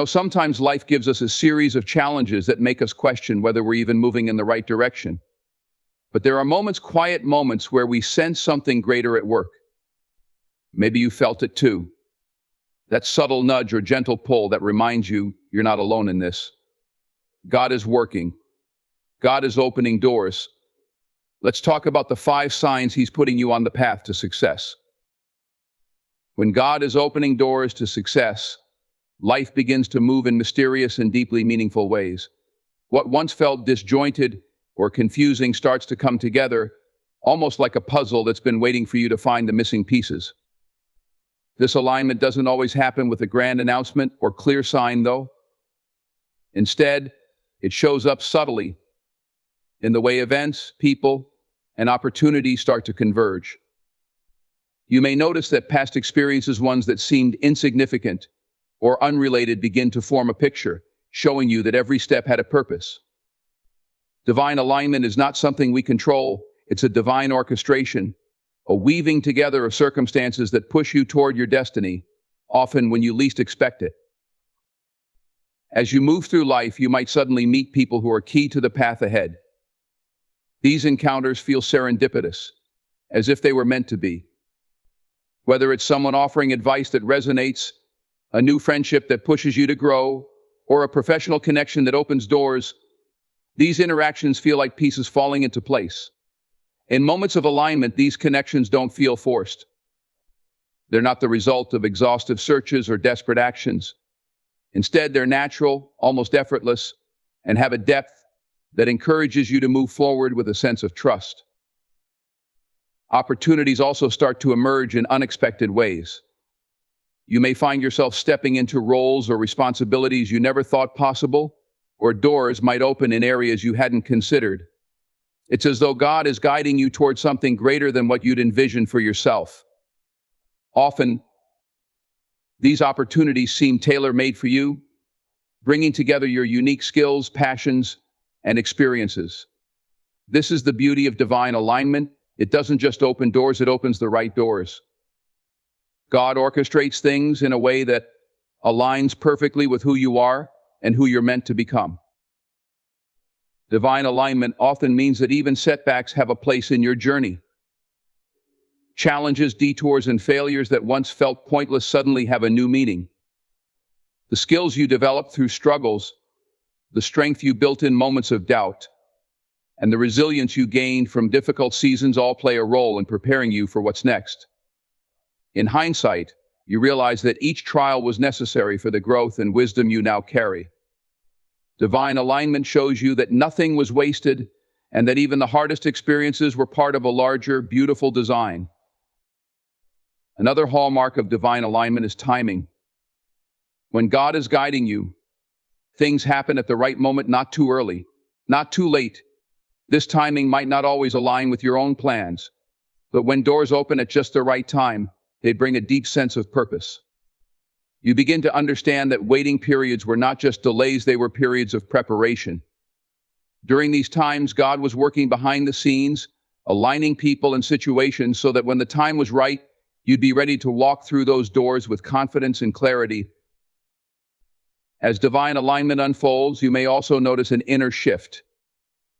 Sometimes life gives us a series of challenges that make us question whether we're even moving in the right direction. But there are moments, quiet moments, where we sense something greater at work. Maybe you felt it too. That subtle nudge or gentle pull that reminds you you're not alone in this. God is working. God is opening doors. Let's talk about the 5 signs He's putting you on the path to success. When God is opening doors to success, life begins to move in mysterious and deeply meaningful ways. What once felt disjointed or confusing starts to come together, almost like a puzzle that's been waiting for you to find the missing pieces. This alignment doesn't always happen with a grand announcement or clear sign, though. Instead, it shows up subtly in the way events, people, and opportunities start to converge. You may notice that past experiences, ones that seemed insignificant or unrelated, begin to form a picture, showing you that every step had a purpose. Divine alignment is not something we control, it's a divine orchestration, a weaving together of circumstances that push you toward your destiny, often when you least expect it. As you move through life, you might suddenly meet people who are key to the path ahead. These encounters feel serendipitous, as if they were meant to be. Whether it's someone offering advice that resonates, a new friendship that pushes you to grow, or a professional connection that opens doors, these interactions feel like pieces falling into place. In moments of alignment, these connections don't feel forced. They're not the result of exhaustive searches or desperate actions. Instead, they're natural, almost effortless, and have a depth that encourages you to move forward with a sense of trust. Opportunities also start to emerge in unexpected ways. You may find yourself stepping into roles or responsibilities you never thought possible, or doors might open in areas you hadn't considered. It's as though God is guiding you toward something greater than what you'd envisioned for yourself. Often, these opportunities seem tailor-made for you, bringing together your unique skills, passions, and experiences. This is the beauty of divine alignment. It doesn't just open doors, it opens the right doors. God orchestrates things in a way that aligns perfectly with who you are and who you're meant to become. Divine alignment often means that even setbacks have a place in your journey. Challenges, detours, and failures that once felt pointless suddenly have a new meaning. The skills you developed through struggles, the strength you built in moments of doubt, and the resilience you gained from difficult seasons all play a role in preparing you for what's next. In hindsight, you realize that each trial was necessary for the growth and wisdom you now carry. Divine alignment shows you that nothing was wasted and that even the hardest experiences were part of a larger, beautiful design. Another hallmark of divine alignment is timing. When God is guiding you, things happen at the right moment, not too early, not too late. This timing might not always align with your own plans, but when doors open at just the right time, they bring a deep sense of purpose. You begin to understand that waiting periods were not just delays, they were periods of preparation. During these times, God was working behind the scenes, aligning people and situations so that when the time was right, you'd be ready to walk through those doors with confidence and clarity. As divine alignment unfolds, you may also notice an inner shift.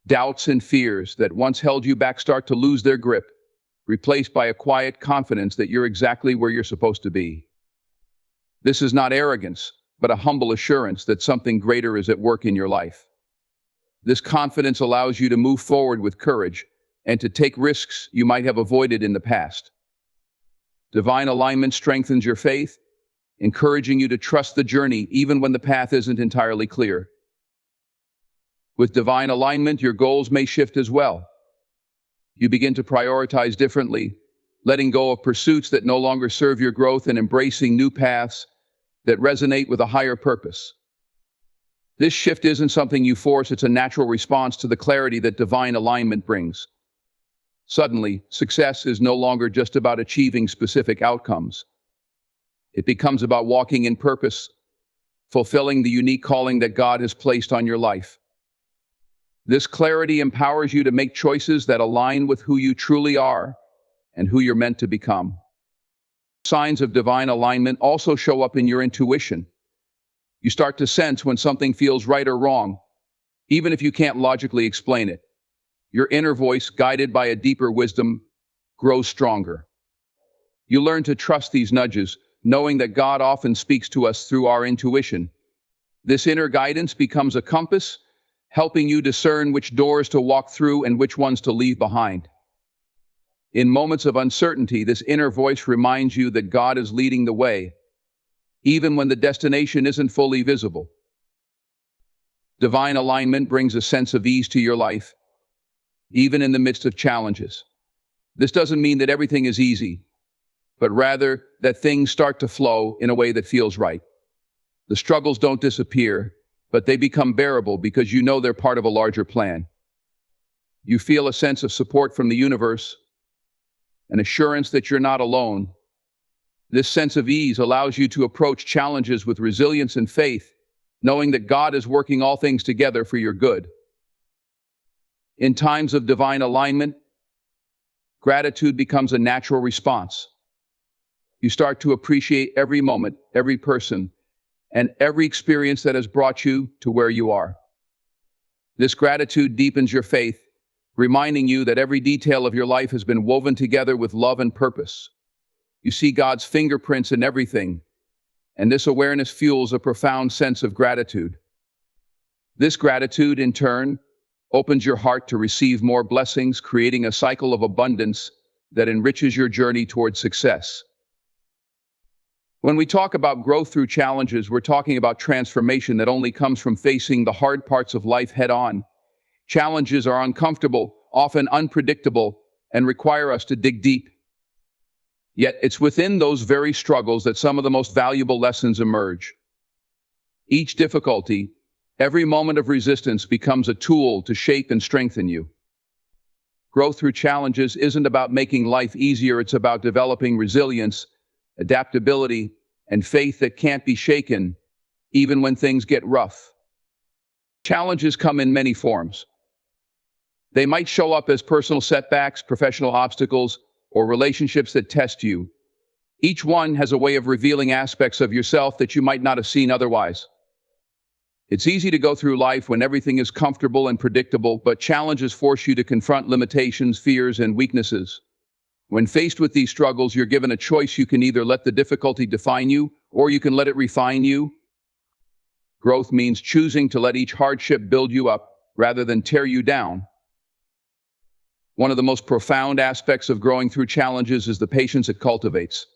Doubts and fears that once held you back start to lose their grip, replaced by a quiet confidence that you're exactly where you're supposed to be. This is not arrogance, but a humble assurance that something greater is at work in your life. This confidence allows you to move forward with courage and to take risks you might have avoided in the past. Divine alignment strengthens your faith, encouraging you to trust the journey even when the path isn't entirely clear. With divine alignment, your goals may shift as well. You begin to prioritize differently, letting go of pursuits that no longer serve your growth and embracing new paths that resonate with a higher purpose. This shift isn't something you force, it's a natural response to the clarity that divine alignment brings. Suddenly, success is no longer just about achieving specific outcomes. It becomes about walking in purpose, fulfilling the unique calling that God has placed on your life. This clarity empowers you to make choices that align with who you truly are and who you're meant to become. Signs of divine alignment also show up in your intuition. You start to sense when something feels right or wrong, even if you can't logically explain it. Your inner voice, guided by a deeper wisdom, grows stronger. You learn to trust these nudges, knowing that God often speaks to us through our intuition. This inner guidance becomes a compass, helping you discern which doors to walk through and which ones to leave behind. In moments of uncertainty, this inner voice reminds you that God is leading the way, even when the destination isn't fully visible. Divine alignment brings a sense of ease to your life, even in the midst of challenges. This doesn't mean that everything is easy, but rather that things start to flow in a way that feels right. The struggles don't disappear, but they become bearable because you know they're part of a larger plan. You feel a sense of support from the universe, an assurance that you're not alone. This sense of ease allows you to approach challenges with resilience and faith, knowing that God is working all things together for your good. In times of divine alignment, gratitude becomes a natural response. You start to appreciate every moment, every person, and every experience that has brought you to where you are. This gratitude deepens your faith, reminding you that every detail of your life has been woven together with love and purpose. You see God's fingerprints in everything, and this awareness fuels a profound sense of gratitude. This gratitude, in turn, opens your heart to receive more blessings, creating a cycle of abundance that enriches your journey towards success. When we talk about growth through challenges, we're talking about transformation that only comes from facing the hard parts of life head-on. Challenges are uncomfortable, often unpredictable, and require us to dig deep. Yet it's within those very struggles that some of the most valuable lessons emerge. Each difficulty, every moment of resistance becomes a tool to shape and strengthen you. Growth through challenges isn't about making life easier, it's about developing resilience, adaptability, and faith that can't be shaken, even when things get rough. Challenges come in many forms. They might show up as personal setbacks, professional obstacles, or relationships that test you. Each one has a way of revealing aspects of yourself that you might not have seen otherwise. It's easy to go through life when everything is comfortable and predictable, but challenges force you to confront limitations, fears, and weaknesses. When faced with these struggles, you're given a choice. You can either let the difficulty define you, or you can let it refine you. Growth means choosing to let each hardship build you up rather than tear you down. One of the most profound aspects of growing through challenges is the patience it cultivates.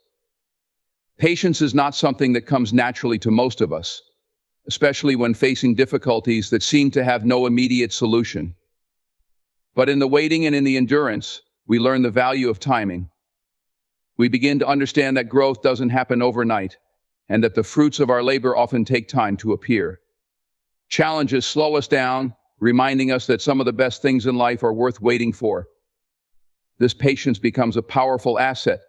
Patience is not something that comes naturally to most of us, especially when facing difficulties that seem to have no immediate solution. But in the waiting and in the endurance, we learn the value of timing. We begin to understand that growth doesn't happen overnight, and that the fruits of our labor often take time to appear. Challenges slow us down, reminding us that some of the best things in life are worth waiting for. This patience becomes a powerful asset,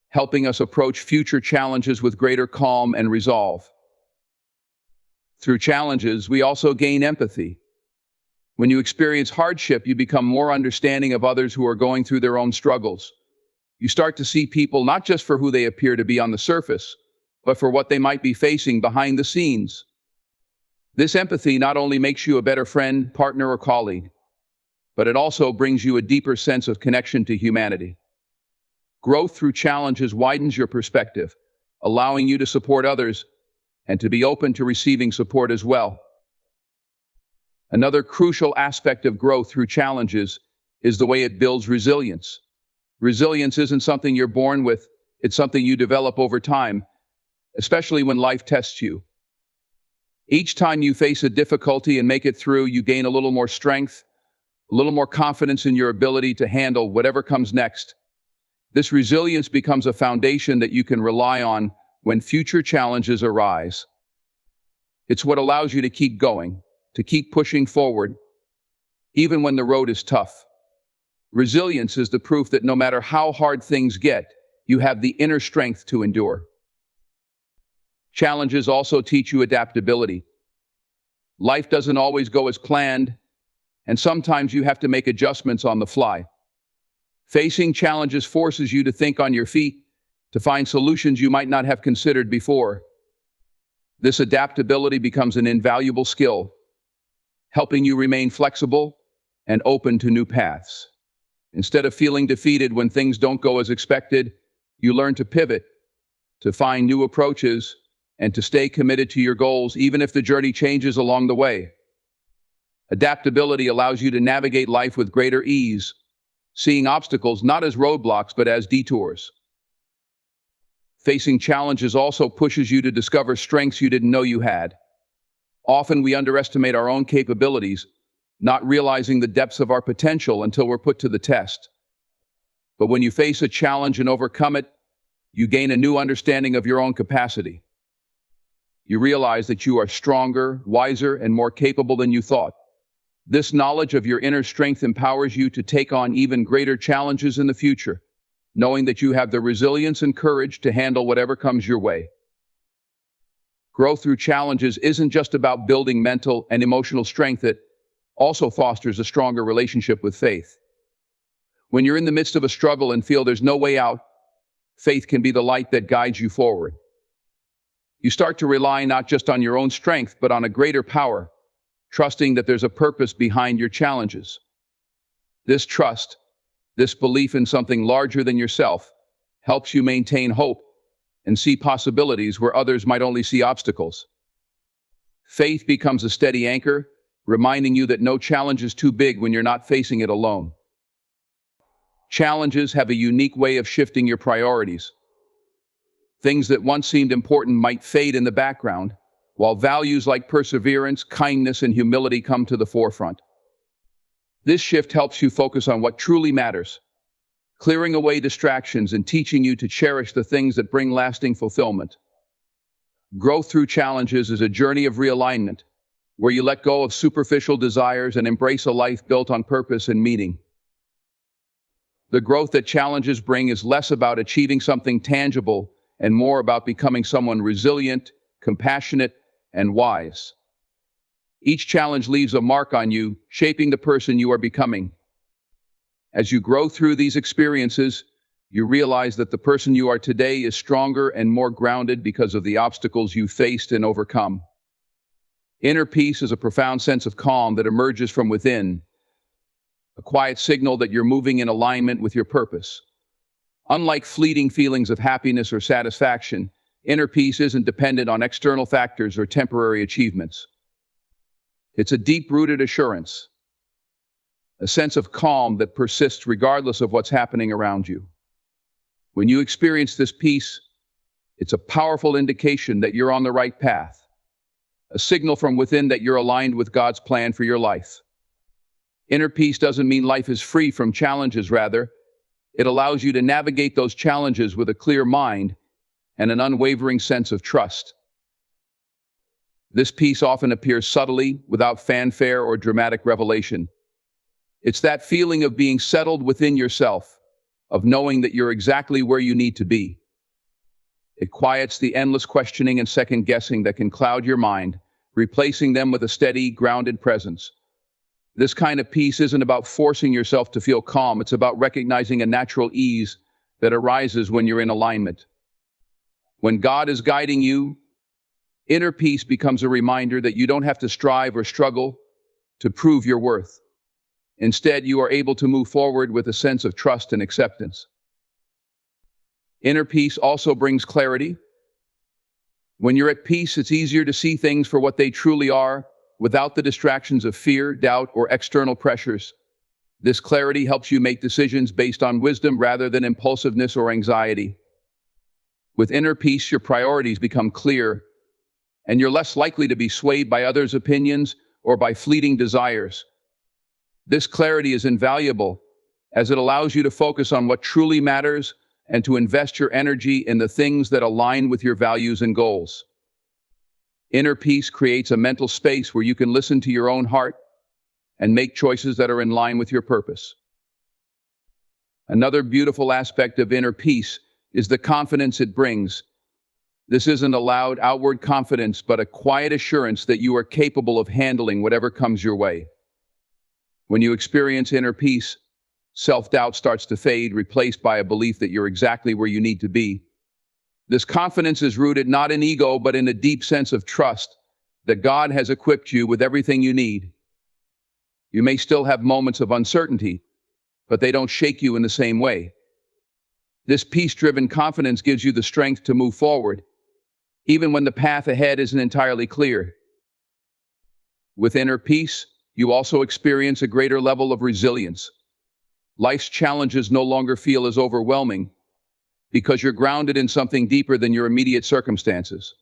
helping us approach future challenges with greater calm and resolve. Through challenges, we also gain empathy. When you experience hardship, you become more understanding of others who are going through their own struggles. You start to see people not just for who they appear to be on the surface, but for what they might be facing behind the scenes. This empathy not only makes you a better friend, partner, or colleague, but it also brings you a deeper sense of connection to humanity. Growth through challenges widens your perspective, allowing you to support others and to be open to receiving support as well. Another crucial aspect of growth through challenges is the way it builds resilience. Resilience isn't something you're born with, it's something you develop over time, especially when life tests you. Each time you face a difficulty and make it through, you gain a little more strength, a little more confidence in your ability to handle whatever comes next. This resilience becomes a foundation that you can rely on when future challenges arise. It's what allows you to keep going, to keep pushing forward, even when the road is tough. Resilience is the proof that no matter how hard things get, you have the inner strength to endure. Challenges also teach you adaptability. Life doesn't always go as planned, and sometimes you have to make adjustments on the fly. Facing challenges forces you to think on your feet, to find solutions you might not have considered before. This adaptability becomes an invaluable skill, helping you remain flexible and open to new paths. Instead of feeling defeated when things don't go as expected, you learn to pivot, to find new approaches, and to stay committed to your goals even if the journey changes along the way. Adaptability allows you to navigate life with greater ease, seeing obstacles not as roadblocks but as detours. Facing challenges also pushes you to discover strengths you didn't know you had. Often we underestimate our own capabilities, not realizing the depths of our potential until we're put to the test. But when you face a challenge and overcome it, you gain a new understanding of your own capacity. You realize that you are stronger, wiser, and more capable than you thought. This knowledge of your inner strength empowers you to take on even greater challenges in the future, knowing that you have the resilience and courage to handle whatever comes your way. Growth through challenges isn't just about building mental and emotional strength, it also fosters a stronger relationship with faith. When you're in the midst of a struggle and feel there's no way out, faith can be the light that guides you forward. You start to rely not just on your own strength, but on a greater power, trusting that there's a purpose behind your challenges. This trust, this belief in something larger than yourself, helps you maintain hope and see possibilities where others might only see obstacles. Faith becomes a steady anchor, reminding you that no challenge is too big when you're not facing it alone. Challenges have a unique way of shifting your priorities. Things that once seemed important might fade in the background, while values like perseverance, kindness, and humility come to the forefront. This shift helps you focus on what truly matters, clearing away distractions and teaching you to cherish the things that bring lasting fulfillment. Growth through challenges is a journey of realignment, where you let go of superficial desires and embrace a life built on purpose and meaning. The growth that challenges bring is less about achieving something tangible and more about becoming someone resilient, compassionate, and wise. Each challenge leaves a mark on you, shaping the person you are becoming. As you grow through these experiences, you realize that the person you are today is stronger and more grounded because of the obstacles you faced and overcome. Inner peace is a profound sense of calm that emerges from within, a quiet signal that you're moving in alignment with your purpose. Unlike fleeting feelings of happiness or satisfaction, inner peace isn't dependent on external factors or temporary achievements. It's a deep-rooted assurance, a sense of calm that persists regardless of what's happening around you. When you experience this peace, it's a powerful indication that you're on the right path, a signal from within that you're aligned with God's plan for your life. Inner peace doesn't mean life is free from challenges, rather, it allows you to navigate those challenges with a clear mind and an unwavering sense of trust. This peace often appears subtly, without fanfare or dramatic revelation. It's that feeling of being settled within yourself, of knowing that you're exactly where you need to be. It quiets the endless questioning and second-guessing that can cloud your mind, replacing them with a steady, grounded presence. This kind of peace isn't about forcing yourself to feel calm, it's about recognizing a natural ease that arises when you're in alignment. When God is guiding you, inner peace becomes a reminder that you don't have to strive or struggle to prove your worth. Instead, you are able to move forward with a sense of trust and acceptance. Inner peace also brings clarity. When you're at peace, it's easier to see things for what they truly are, without the distractions of fear, doubt, or external pressures. This clarity helps you make decisions based on wisdom rather than impulsiveness or anxiety. With inner peace, your priorities become clear, and you're less likely to be swayed by others' opinions or by fleeting desires. This clarity is invaluable, as it allows you to focus on what truly matters and to invest your energy in the things that align with your values and goals. Inner peace creates a mental space where you can listen to your own heart and make choices that are in line with your purpose. Another beautiful aspect of inner peace is the confidence it brings. This isn't a loud outward confidence, but a quiet assurance that you are capable of handling whatever comes your way. When you experience inner peace, self-doubt starts to fade, replaced by a belief that you're exactly where you need to be. This confidence is rooted not in ego, but in a deep sense of trust that God has equipped you with everything you need. You may still have moments of uncertainty, but they don't shake you in the same way. This peace-driven confidence gives you the strength to move forward, even when the path ahead isn't entirely clear. With inner peace, you also experience a greater level of resilience. Life's challenges no longer feel as overwhelming because you're grounded in something deeper than your immediate circumstances.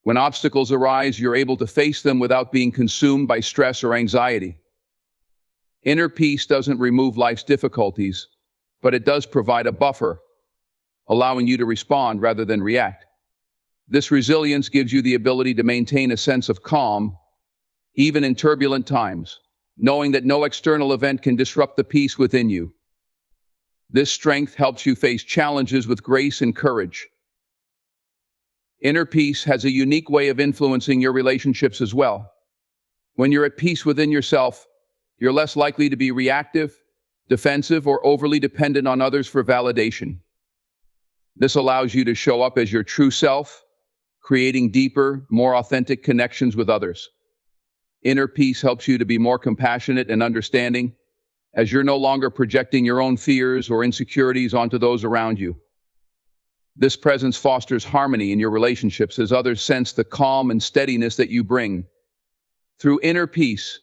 When obstacles arise, you're able to face them without being consumed by stress or anxiety. Inner peace doesn't remove life's difficulties, but it does provide a buffer, allowing you to respond rather than react. This resilience gives you the ability to maintain a sense of calm, even in turbulent times, knowing that no external event can disrupt the peace within you. This strength helps you face challenges with grace and courage. Inner peace has a unique way of influencing your relationships as well. When you're at peace within yourself, you're less likely to be reactive, defensive, or overly dependent on others for validation. This allows you to show up as your true self, creating deeper, more authentic connections with others. Inner peace helps you to be more compassionate and understanding, as you're no longer projecting your own fears or insecurities onto those around you. This presence fosters harmony in your relationships as others sense the calm and steadiness that you bring. Through inner peace,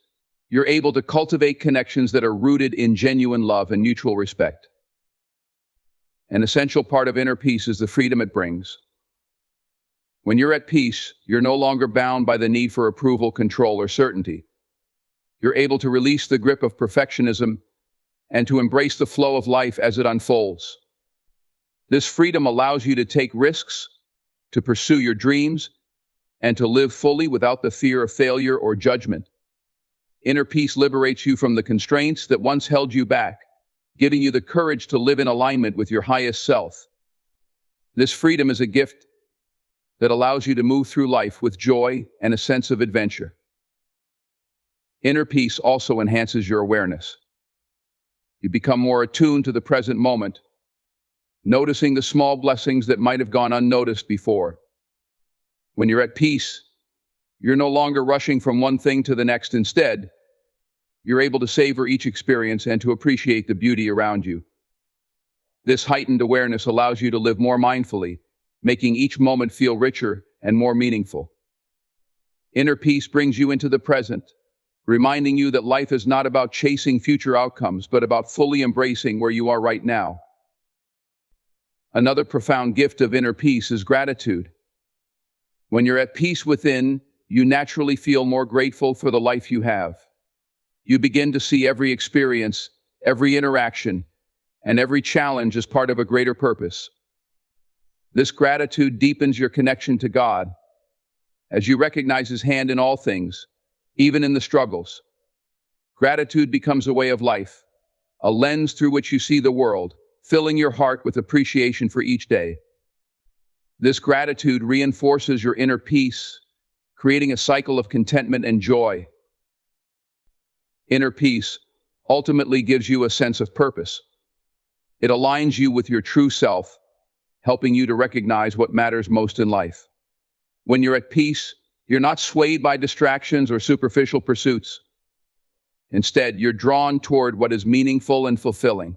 you're able to cultivate connections that are rooted in genuine love and mutual respect. An essential part of inner peace is the freedom it brings. When you're at peace, you're no longer bound by the need for approval, control, or certainty. You're able to release the grip of perfectionism and to embrace the flow of life as it unfolds. This freedom allows you to take risks, to pursue your dreams, and to live fully without the fear of failure or judgment. Inner peace liberates you from the constraints that once held you back, giving you the courage to live in alignment with your highest self. This freedom is a gift that allows you to move through life with joy and a sense of adventure. Inner peace also enhances your awareness. You become more attuned to the present moment, noticing the small blessings that might have gone unnoticed before. When you're at peace, you're no longer rushing from one thing to the next. Instead, you're able to savor each experience and to appreciate the beauty around you. This heightened awareness allows you to live more mindfully, making each moment feel richer and more meaningful. Inner peace brings you into the present, reminding you that life is not about chasing future outcomes, but about fully embracing where you are right now. Another profound gift of inner peace is gratitude. When you're at peace within, you naturally feel more grateful for the life you have. You begin to see every experience, every interaction, and every challenge as part of a greater purpose. This gratitude deepens your connection to God, as you recognize His hand in all things, even in the struggles. Gratitude becomes a way of life, a lens through which you see the world, filling your heart with appreciation for each day. This gratitude reinforces your inner peace, creating a cycle of contentment and joy. Inner peace ultimately gives you a sense of purpose. It aligns you with your true self, helping you to recognize what matters most in life. When you're at peace, you're not swayed by distractions or superficial pursuits. Instead, you're drawn toward what is meaningful and fulfilling.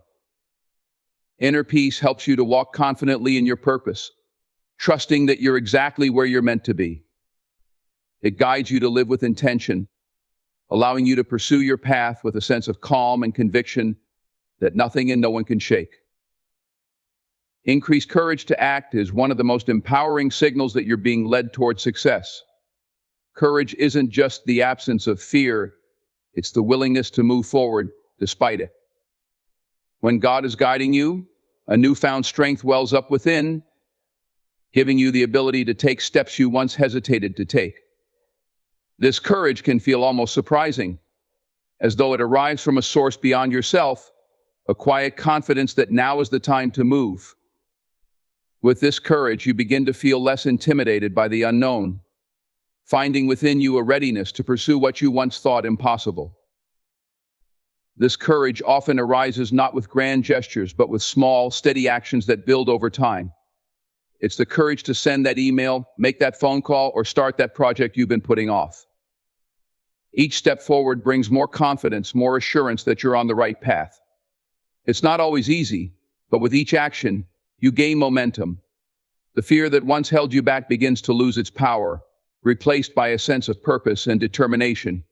Inner peace helps you to walk confidently in your purpose, trusting that you're exactly where you're meant to be. It guides you to live with intention, allowing you to pursue your path with a sense of calm and conviction that nothing and no one can shake. Increased courage to act is one of the most empowering signals that you're being led toward success. Courage isn't just the absence of fear, it's the willingness to move forward despite it. When God is guiding you, a newfound strength wells up within, giving you the ability to take steps you once hesitated to take. This courage can feel almost surprising, as though it arrives from a source beyond yourself, a quiet confidence that now is the time to move. With this courage, you begin to feel less intimidated by the unknown, finding within you a readiness to pursue what you once thought impossible. This courage often arises not with grand gestures, but with small, steady actions that build over time. It's the courage to send that email, make that phone call, or start that project you've been putting off. Each step forward brings more confidence, more assurance that you're on the right path. It's not always easy, but with each action, you gain momentum. The fear that once held you back begins to lose its power, replaced by a sense of purpose and determination.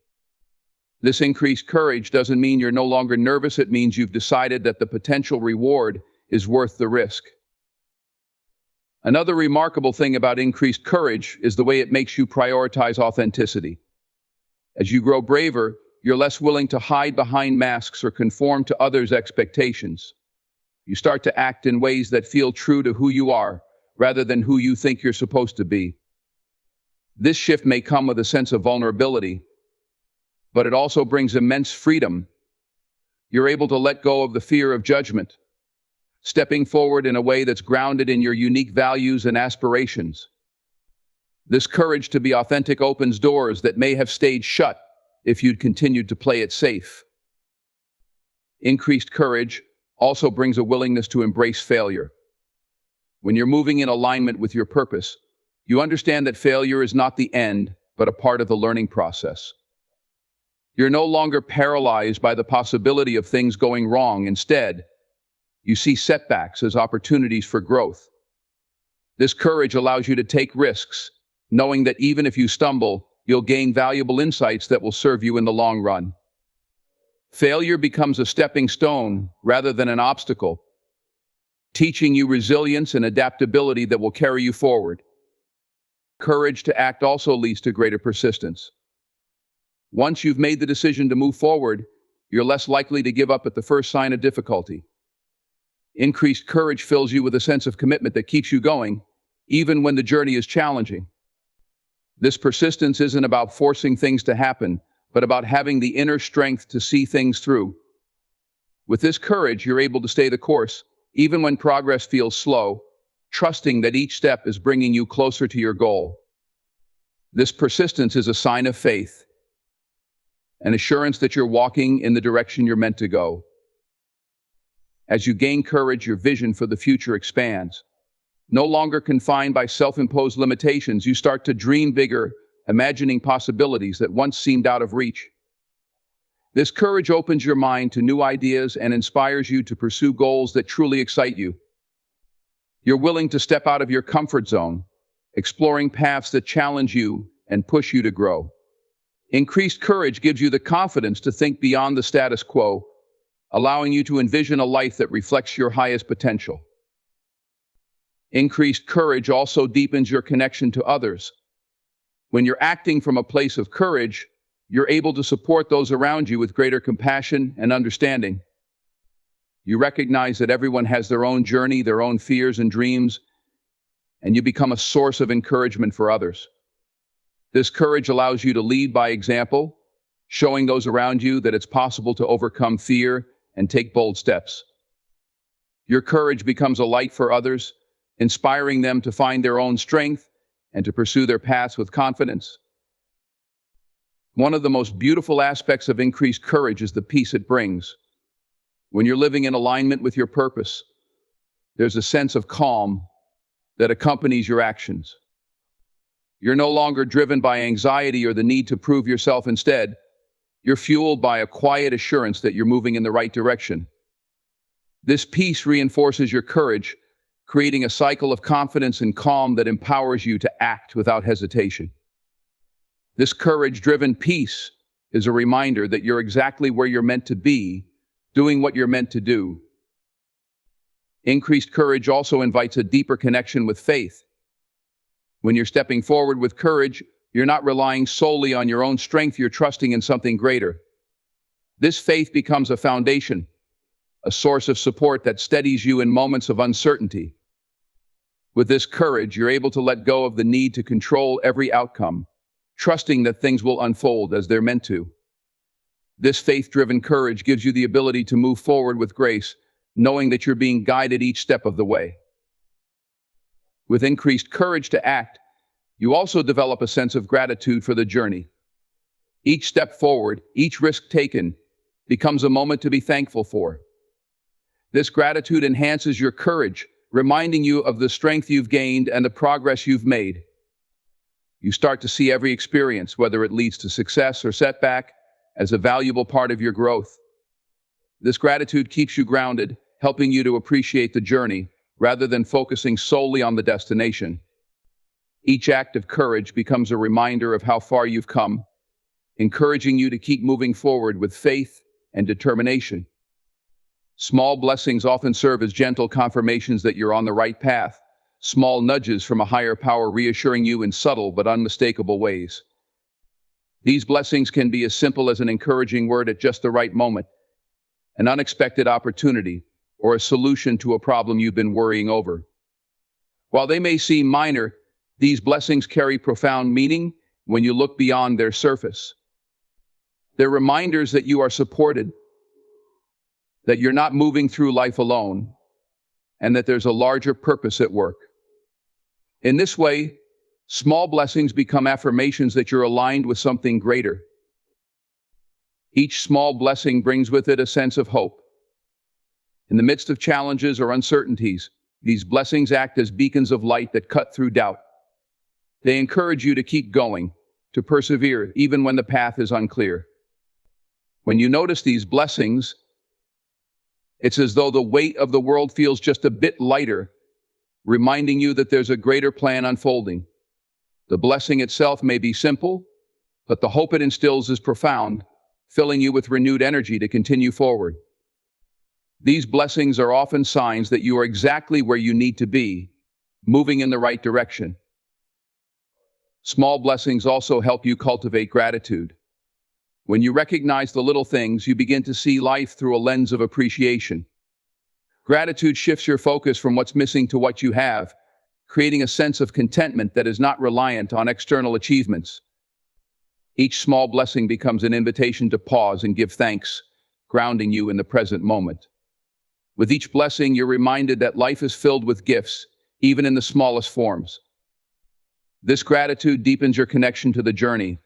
This increased courage doesn't mean you're no longer nervous. It means you've decided that the potential reward is worth the risk. Another remarkable thing about increased courage is the way it makes you prioritize authenticity. As you grow braver, you're less willing to hide behind masks or conform to others' expectations. You start to act in ways that feel true to who you are, rather than who you think you're supposed to be. This shift may come with a sense of vulnerability, but it also brings immense freedom. You're able to let go of the fear of judgment, stepping forward in a way that's grounded in your unique values and aspirations. This courage to be authentic opens doors that may have stayed shut if you'd continued to play it safe. Increased courage also brings a willingness to embrace failure. When you're moving in alignment with your purpose, you understand that failure is not the end, but a part of the learning process. You're no longer paralyzed by the possibility of things going wrong. Instead, you see setbacks as opportunities for growth. This courage allows you to take risks, knowing that even if you stumble, you'll gain valuable insights that will serve you in the long run. Failure becomes a stepping stone rather than an obstacle, teaching you resilience and adaptability that will carry you forward. Courage to act also leads to greater persistence. Once you've made the decision to move forward, you're less likely to give up at the first sign of difficulty. Increased courage fills you with a sense of commitment that keeps you going, even when the journey is challenging. This persistence isn't about forcing things to happen, but about having the inner strength to see things through. With this courage, you're able to stay the course, even when progress feels slow, trusting that each step is bringing you closer to your goal. This persistence is a sign of faith, an assurance that you're walking in the direction you're meant to go. As you gain courage, your vision for the future expands. No longer confined by self-imposed limitations, you start to dream bigger, imagining possibilities that once seemed out of reach. This courage opens your mind to new ideas and inspires you to pursue goals that truly excite you. You're willing to step out of your comfort zone, exploring paths that challenge you and push you to grow. Increased courage gives you the confidence to think beyond the status quo, allowing you to envision a life that reflects your highest potential. Increased courage also deepens your connection to others. When you're acting from a place of courage, you're able to support those around you with greater compassion and understanding. You recognize that everyone has their own journey, their own fears and dreams, and you become a source of encouragement for others. This courage allows you to lead by example, showing those around you that it's possible to overcome fear and take bold steps. Your courage becomes a light for others, inspiring them to find their own strength and to pursue their paths with confidence. One of the most beautiful aspects of increased courage is the peace it brings. When you're living in alignment with your purpose, there's a sense of calm that accompanies your actions. You're no longer driven by anxiety or the need to prove yourself. Instead, you're fueled by a quiet assurance that you're moving in the right direction. This peace reinforces your courage, creating a cycle of confidence and calm that empowers you to act without hesitation. This courage-driven peace is a reminder that you're exactly where you're meant to be, doing what you're meant to do. Increased courage also invites a deeper connection with faith. When you're stepping forward with courage, you're not relying solely on your own strength, you're trusting in something greater. This faith becomes a foundation, a source of support that steadies you in moments of uncertainty. With this courage, you're able to let go of the need to control every outcome, trusting that things will unfold as they're meant to. This faith-driven courage gives you the ability to move forward with grace, knowing that you're being guided each step of the way. With increased courage to act, you also develop a sense of gratitude for the journey. Each step forward, each risk taken, becomes a moment to be thankful for. This gratitude enhances your courage, reminding you of the strength you've gained and the progress you've made. You start to see every experience, whether it leads to success or setback, as a valuable part of your growth. This gratitude keeps you grounded, helping you to appreciate the journey rather than focusing solely on the destination. Each act of courage becomes a reminder of how far you've come, encouraging you to keep moving forward with faith and determination. Small blessings often serve as gentle confirmations that you're on the right path, small nudges from a higher power reassuring you in subtle but unmistakable ways. These blessings can be as simple as an encouraging word at just the right moment, an unexpected opportunity, or a solution to a problem you've been worrying over. While they may seem minor, these blessings carry profound meaning when you look beyond their surface. They're reminders that you are supported, that you're not moving through life alone, and that there's a larger purpose at work. In this way, small blessings become affirmations that you're aligned with something greater. Each small blessing brings with it a sense of hope. In the midst of challenges or uncertainties, these blessings act as beacons of light that cut through doubt. They encourage you to keep going, to persevere, even when the path is unclear. When you notice these blessings, it's as though the weight of the world feels just a bit lighter, reminding you that there's a greater plan unfolding. The blessing itself may be simple, but the hope it instills is profound, filling you with renewed energy to continue forward. These blessings are often signs that you are exactly where you need to be, moving in the right direction. Small blessings also help you cultivate gratitude. When you recognize the little things, you begin to see life through a lens of appreciation. Gratitude shifts your focus from what's missing to what you have, creating a sense of contentment that is not reliant on external achievements. Each small blessing becomes an invitation to pause and give thanks, grounding you in the present moment. With each blessing, you're reminded that life is filled with gifts, even in the smallest forms. This gratitude deepens your connection to the journey,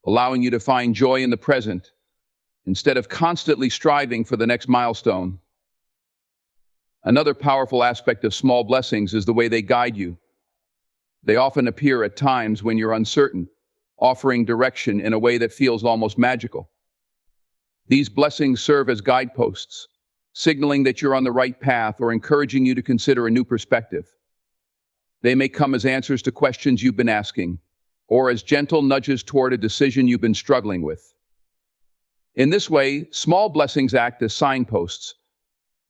allowing you to find joy in the present instead of constantly striving for the next milestone. Another powerful aspect of small blessings is the way they guide you. They often appear at times when you're uncertain, offering direction in a way that feels almost magical. These blessings serve as guideposts, signaling that you're on the right path or encouraging you to consider a new perspective. They may come as answers to questions you've been asking, or as gentle nudges toward a decision you've been struggling with. In this way, small blessings act as signposts,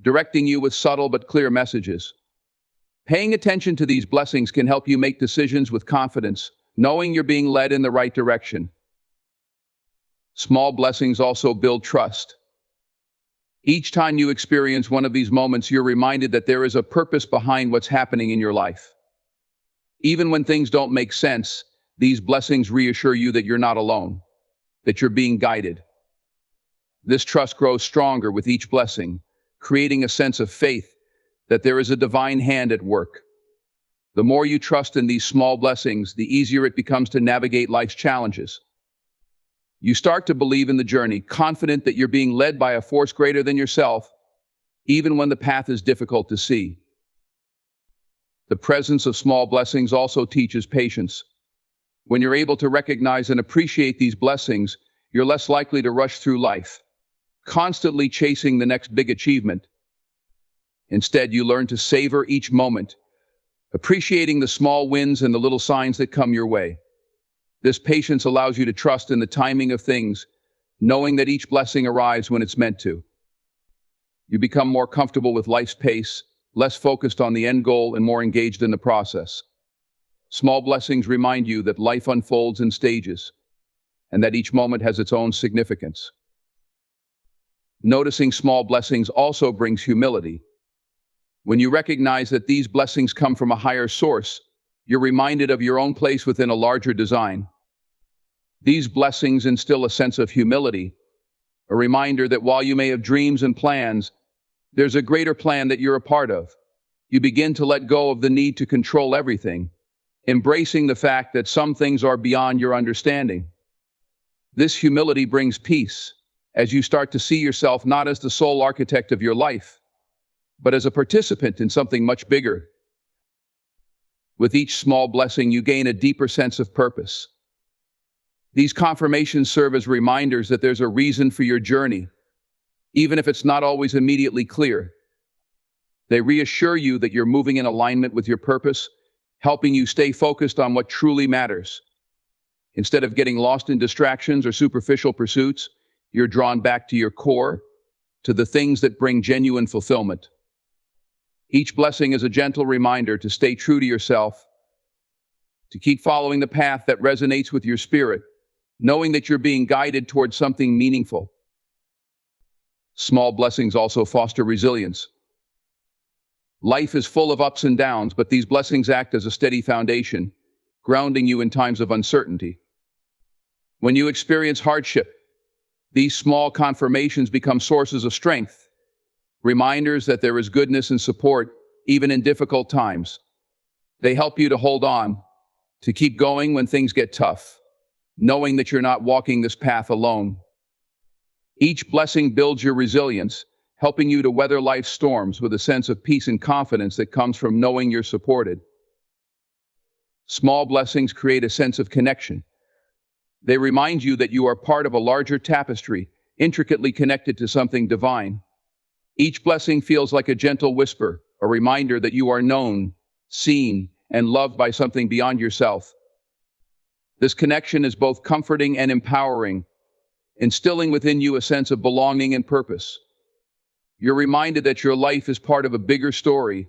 directing you with subtle but clear messages. Paying attention to these blessings can help you make decisions with confidence, knowing you're being led in the right direction. Small blessings also build trust. Each time you experience one of these moments, you're reminded that there is a purpose behind what's happening in your life. Even when things don't make sense, these blessings reassure you that you're not alone, that you're being guided. This trust grows stronger with each blessing, creating a sense of faith that there is a divine hand at work. The more you trust in these small blessings, the easier it becomes to navigate life's challenges. You start to believe in the journey, confident that you're being led by a force greater than yourself, even when the path is difficult to see. The presence of small blessings also teaches patience. When you're able to recognize and appreciate these blessings, you're less likely to rush through life, constantly chasing the next big achievement. Instead, you learn to savor each moment, appreciating the small wins and the little signs that come your way. This patience allows you to trust in the timing of things, knowing that each blessing arrives when it's meant to. You become more comfortable with life's pace, less focused on the end goal and more engaged in the process. Small blessings remind you that life unfolds in stages, and that each moment has its own significance. Noticing small blessings also brings humility. When you recognize that these blessings come from a higher source, you're reminded of your own place within a larger design. These blessings instill a sense of humility, a reminder that while you may have dreams and plans, there's a greater plan that you're a part of. You begin to let go of the need to control everything, embracing the fact that some things are beyond your understanding. This humility brings peace, as you start to see yourself not as the sole architect of your life, but as a participant in something much bigger. With each small blessing, you gain a deeper sense of purpose. These confirmations serve as reminders that there's a reason for your journey, even if it's not always immediately clear. They reassure you that you're moving in alignment with your purpose, helping you stay focused on what truly matters. Instead of getting lost in distractions or superficial pursuits, you're drawn back to your core, to the things that bring genuine fulfillment. Each blessing is a gentle reminder to stay true to yourself, to keep following the path that resonates with your spirit, knowing that you're being guided towards something meaningful. Small blessings also foster resilience. Life is full of ups and downs, but these blessings act as a steady foundation, grounding you in times of uncertainty. When you experience hardship, these small confirmations become sources of strength, reminders that there is goodness and support even in difficult times. They help you to hold on, to keep going when things get tough, knowing that you're not walking this path alone. Each blessing builds your resilience, helping you to weather life's storms with a sense of peace and confidence that comes from knowing you're supported. Small blessings create a sense of connection. They remind you that you are part of a larger tapestry, intricately connected to something divine. Each blessing feels like a gentle whisper, a reminder that you are known, seen, and loved by something beyond yourself. This connection is both comforting and empowering, instilling within you a sense of belonging and purpose. You're reminded that your life is part of a bigger story,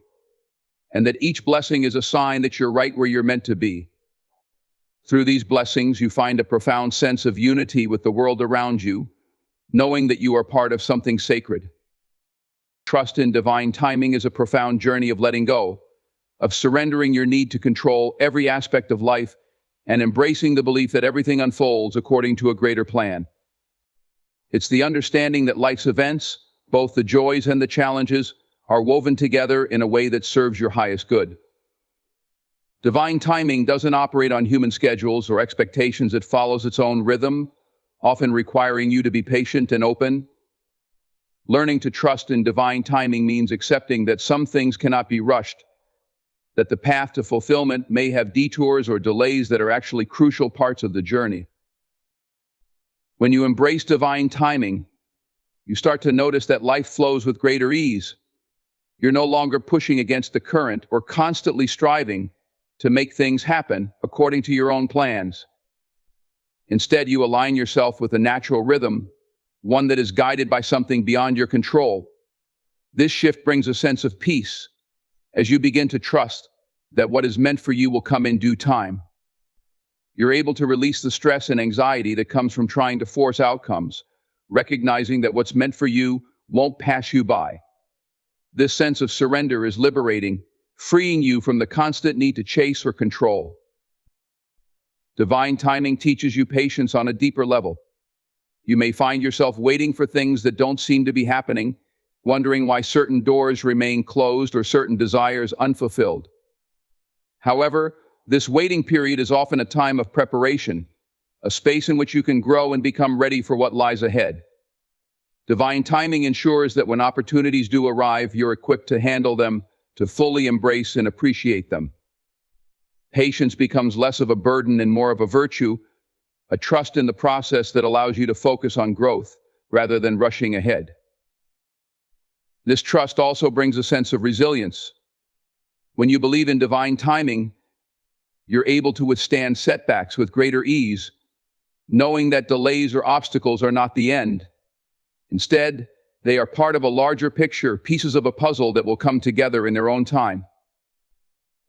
and that each blessing is a sign that you're right where you're meant to be. Through these blessings, you find a profound sense of unity with the world around you, knowing that you are part of something sacred. Trust in divine timing is a profound journey of letting go, of surrendering your need to control every aspect of life, and embracing the belief that everything unfolds according to a greater plan. It's the understanding that life's events, both the joys and the challenges, are woven together in a way that serves your highest good. Divine timing doesn't operate on human schedules or expectations. It follows its own rhythm, often requiring you to be patient and open. Learning to trust in divine timing means accepting that some things cannot be rushed, that the path to fulfillment may have detours or delays that are actually crucial parts of the journey. When you embrace divine timing, you start to notice that life flows with greater ease. You're no longer pushing against the current or constantly striving to make things happen according to your own plans. Instead, you align yourself with a natural rhythm, one that is guided by something beyond your control. This shift brings a sense of peace as you begin to trust that what is meant for you will come in due time. You're able to release the stress and anxiety that comes from trying to force outcomes, recognizing that what's meant for you won't pass you by. This sense of surrender is liberating, freeing you from the constant need to chase or control. Divine timing teaches you patience on a deeper level. You may find yourself waiting for things that don't seem to be happening, wondering why certain doors remain closed or certain desires unfulfilled. However, this waiting period is often a time of preparation, a space in which you can grow and become ready for what lies ahead. Divine timing ensures that when opportunities do arrive, you're equipped to handle them, to fully embrace and appreciate them. Patience becomes less of a burden and more of a virtue, a trust in the process that allows you to focus on growth rather than rushing ahead. This trust also brings a sense of resilience. When you believe in divine timing, you're able to withstand setbacks with greater ease, knowing that delays or obstacles are not the end. Instead, they are part of a larger picture, pieces of a puzzle that will come together in their own time.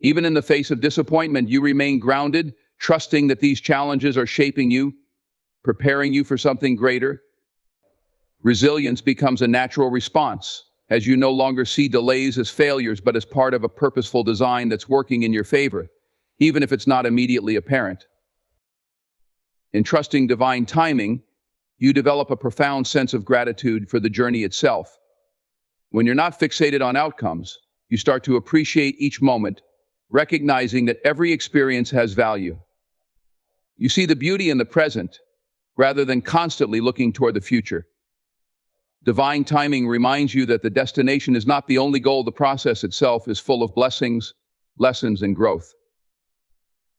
Even in the face of disappointment, you remain grounded, trusting that these challenges are shaping you, preparing you for something greater. Resilience becomes a natural response, as you no longer see delays as failures, but as part of a purposeful design that's working in your favor, even if it's not immediately apparent. In trusting divine timing, you develop a profound sense of gratitude for the journey itself. When you're not fixated on outcomes, you start to appreciate each moment, recognizing that every experience has value. You see the beauty in the present, rather than constantly looking toward the future. Divine timing reminds you that the destination is not the only goal. The process itself is full of blessings, lessons, and growth.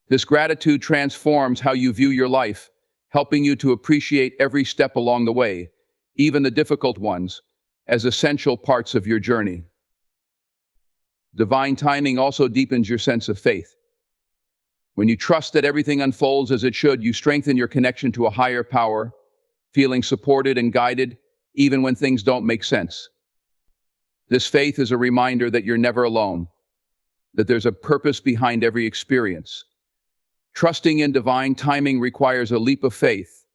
This gratitude transforms how you view your life, helping you to appreciate every step along the way, even the difficult ones, as essential parts of your journey. Divine timing also deepens your sense of faith. When you trust that everything unfolds as it should, you strengthen your connection to a higher power, feeling supported and guided, even when things don't make sense. This faith is a reminder that you're never alone, that there's a purpose behind every experience. Trusting in divine timing requires a leap of faith,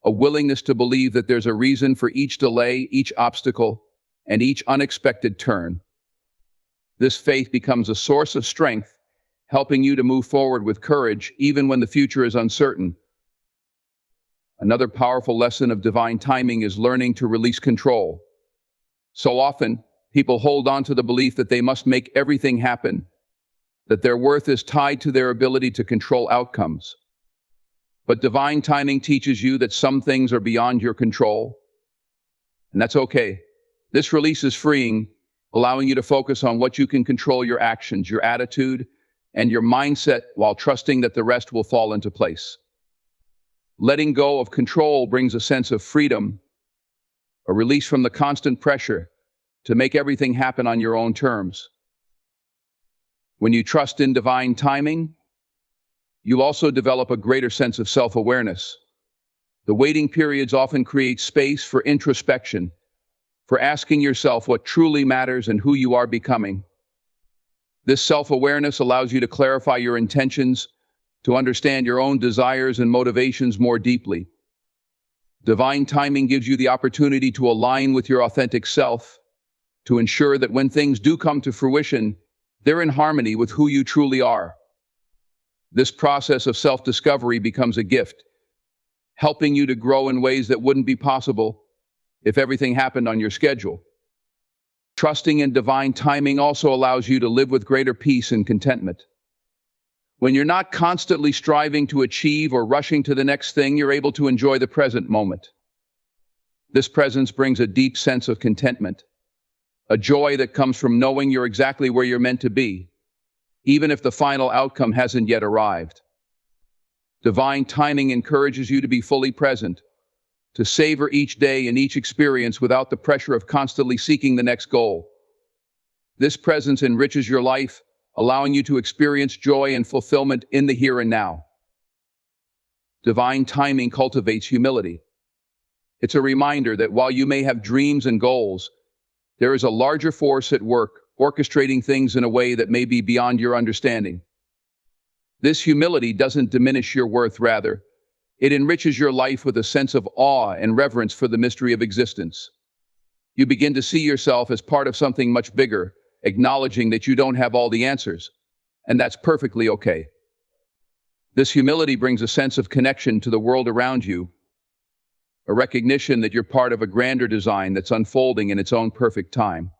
a willingness to believe that there's a reason for each delay, each obstacle, and each unexpected turn. This faith becomes a source of strength, helping you to move forward with courage even when the future is uncertain. Another powerful lesson of divine timing is learning to release control. So often, people hold on to the belief that they must make everything happen, that their worth is tied to their ability to control outcomes. But divine timing teaches you that some things are beyond your control, and that's okay. This release is freeing, allowing you to focus on what you can control: your actions, your attitude, and your mindset, while trusting that the rest will fall into place. Letting go of control brings a sense of freedom, a release from the constant pressure to make everything happen on your own terms. When you trust in divine timing, you also develop a greater sense of self-awareness. The waiting periods often create space for introspection, for asking yourself what truly matters and who you are becoming. This self-awareness allows you to clarify your intentions, to understand your own desires and motivations more deeply. Divine timing gives you the opportunity to align with your authentic self, to ensure that when things do come to fruition, they're in harmony with who you truly are. This process of self-discovery becomes a gift, helping you to grow in ways that wouldn't be possible if everything happened on your schedule. Trusting in divine timing also allows you to live with greater peace and contentment. When you're not constantly striving to achieve or rushing to the next thing, you're able to enjoy the present moment. This presence brings a deep sense of contentment, a joy that comes from knowing you're exactly where you're meant to be, even if the final outcome hasn't yet arrived. Divine timing encourages you to be fully present, to savor each day and each experience without the pressure of constantly seeking the next goal. This presence enriches your life, allowing you to experience joy and fulfillment in the here and now. Divine timing cultivates humility. It's a reminder that while you may have dreams and goals, there is a larger force at work, orchestrating things in a way that may be beyond your understanding. This humility doesn't diminish your worth, rather, it enriches your life with a sense of awe and reverence for the mystery of existence. You begin to see yourself as part of something much bigger, acknowledging that you don't have all the answers, and that's perfectly okay. This humility brings a sense of connection to the world around you, a recognition that you're part of a grander design that's unfolding in its own perfect time.